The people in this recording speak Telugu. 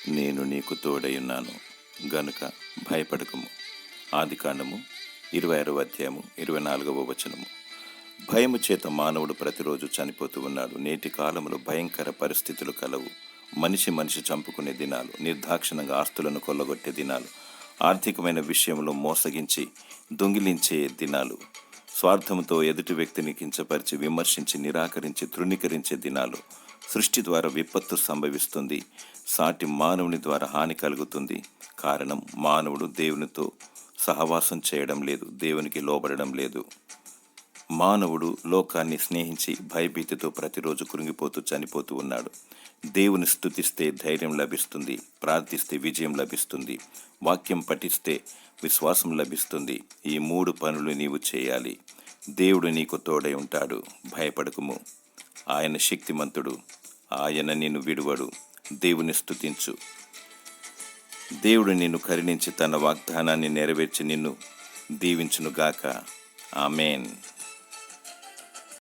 నేను నీకు తోడయున్నాను గనుక భయపడకము. ఆదికాండము 26వ అధ్యాయము 24వ వచనము. భయము చేత మానవుడు ప్రతిరోజు చనిపోతూ ఉన్నాడు. నేటి కాలంలో భయంకర పరిస్థితులు కలవు. మనిషి చంపుకునే దినాలు, నిర్దాక్షిణంగా ఆస్తులను కొల్లగొట్టే దినాలు, ఆర్థికమైన విషయంలో మోసగించి దొంగిలించే దినాలు, స్వార్థంతో ఎదుటి వ్యక్తిని కించపరిచి విమర్శించి నిరాకరించి తృణీకరించే దినాలు. సృష్టి ద్వారా విపత్తు సంభవిస్తుంది. సాటి మానవుని ద్వారా హాని కలుగుతుంది. కారణం, మానవుడు దేవునితో సహవాసం చేయడం లేదు, దేవునికి లోబడడం లేదు. మానవుడు లోకాన్ని స్నేహించి భయభీతితో ప్రతిరోజు కృంగిపోతూ చనిపోతూ ఉన్నాడు. దేవుని స్తుతిస్తే ధైర్యం లభిస్తుంది, ప్రార్థిస్తే విజయం లభిస్తుంది, వాక్యం పఠిస్తే విశ్వాసం లభిస్తుంది. ఈ 3 పనులు నీవు చేయాలి. దేవుడు నీకు తోడై ఉంటాడు. భయపడకుము. ఆయన శక్తిమంతుడు, ఆయన నిన్ను విడువడు. దేవుని స్తుతించు. దేవుడు నిన్ను కరుణించి తన వాగ్దానాన్ని నెరవేర్చి నిన్ను దీవించునుగాక. ఆమేన్.